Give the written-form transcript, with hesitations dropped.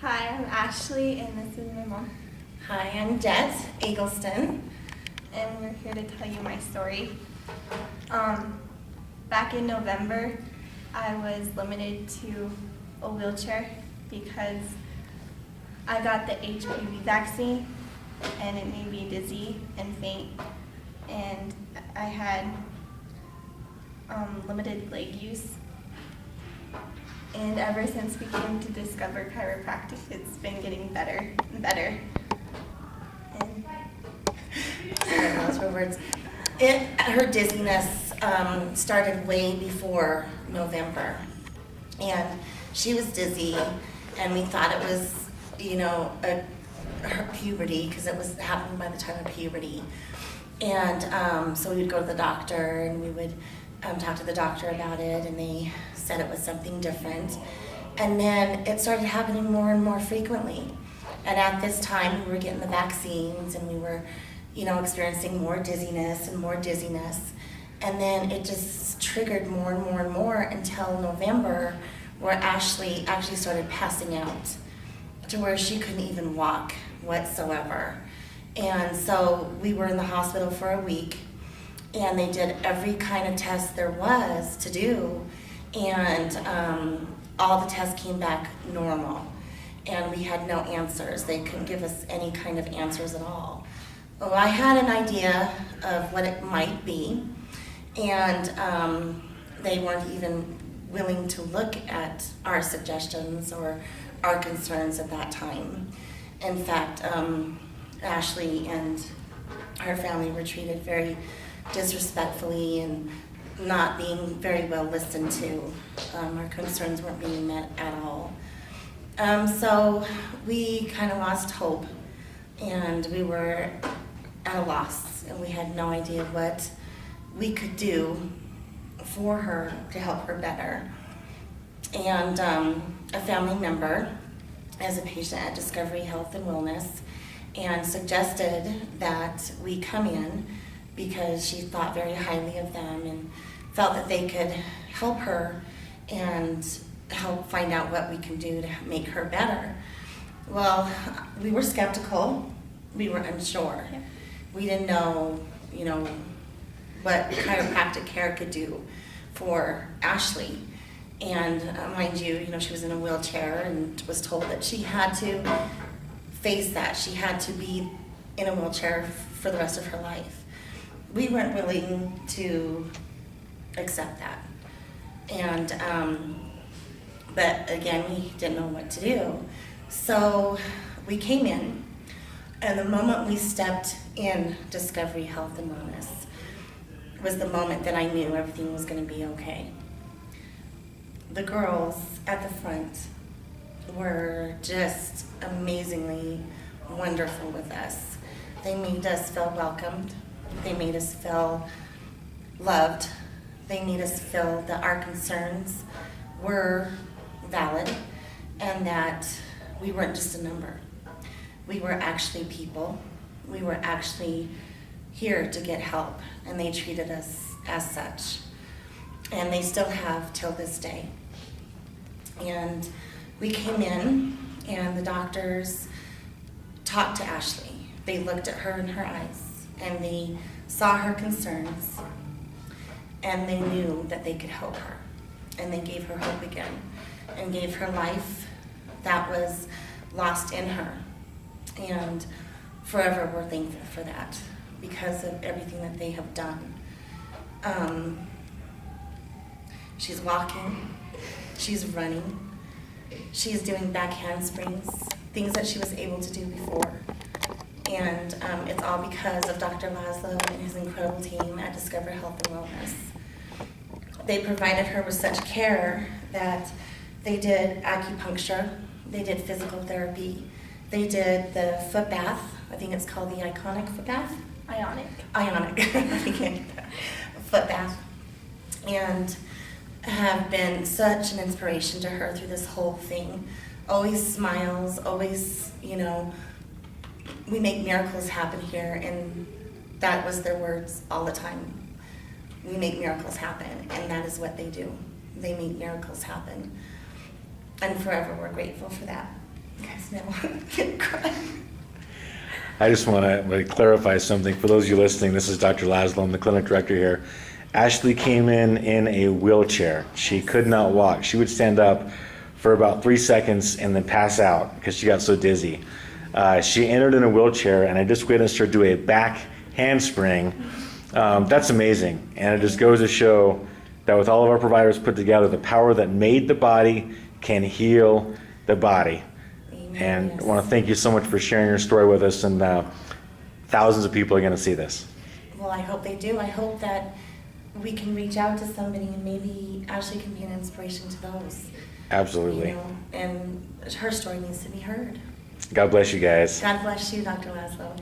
Hi, I'm Ashley, and this is my mom. Hi, I'm Jet Eggleston. And we're here to tell you my story. Back in November, I was limited to a wheelchair because I got the HPV vaccine, and it made me dizzy and faint, and I had limited leg use. And ever since we came to discover chiropractic, it's been getting better and better. And Those were words. Her dizziness started way before November, and she was dizzy, and we thought it was, her puberty, because it was happening by the time of puberty. And so we would go to the doctor, and we would talk to the doctor about it, and they said it was something different. And then it started happening more and more frequently. And at this time, we were getting the vaccines, and we were, experiencing more dizziness and more dizziness. And then it just triggered more and more and more until November, where Ashley actually started passing out to where she couldn't even walk whatsoever. And so we were in the hospital for a week, and they did every kind of test there was to do, and all the tests came back normal, and we had no answers. They couldn't give us any kind of answers at all. Well, I had an idea of what it might be, and they weren't even willing to look at our suggestions or our concerns at that time. In fact, Ashley and her family were treated very disrespectfully and not being very well listened to. Our concerns weren't being met at all. So we kind of lost hope, and we were at a loss, and we had no idea what we could do for her to help her better. And a family member is a patient at Discovery Health and Wellness, and suggested that we come in because she thought very highly of them and felt that they could help her and help find out what we can do to make her better. Well, we were skeptical. We were unsure. Yeah. We didn't know, what chiropractic care could do for Ashley. And mind you, she was in a wheelchair and was told that she had to face that. She had to be in a wheelchair for the rest of her life. We weren't willing to accept that. And, but again, we didn't know what to do. So we came in, and the moment we stepped in Discovery Health and Wellness was the moment that I knew everything was going to be okay. The girls at the front were just amazingly wonderful with us. They made us feel welcomed. They made us feel loved. They made us feel that our concerns were valid and that we weren't just a number. We were actually people. We were actually here to get help, and they treated us as such. And they still have till this day. And we came in, and the doctors talked to Ashley. They looked at her in her eyes, and they saw her concerns, and they knew that they could help her. And they gave her hope again, and gave her life that was lost in her. And forever we're thankful for that because of everything that they have done. She's walking, she's running, she's doing back handsprings, things that she was able to do before. And it's all because of Dr. Laszlo and his incredible team at Discover Health and Wellness. They provided her with such care that they did acupuncture, they did physical therapy, they did the foot bath. I think it's called the Iconic foot bath. Ionic. Foot bath. And have been such an inspiration to her through this whole thing. Always smiles, always, we make miracles happen here, and that was their words all the time. We make miracles happen, and that is what they do. They make miracles happen. And forever we're grateful for that. You guys know, I'm gonna cry. I just want to clarify something. For those of you listening, this is Dr. Laszlo. I'm the clinic director here. Ashley came in a wheelchair. She could not walk. She would stand up for about 3 seconds and then pass out because she got so dizzy. She entered in a wheelchair, and I just witnessed her do a back handspring. That's amazing, and it just goes to show that with all of our providers put together, the power that made the body can heal the body. And Yes. I want to thank you so much for sharing your story with us, and thousands of people are going to see this. Well, I hope they do. I hope that we can reach out to somebody and maybe Ashley can be an inspiration to those. Absolutely. You know, and her story needs to be heard. God bless you guys. God bless you, Dr. Laszlo.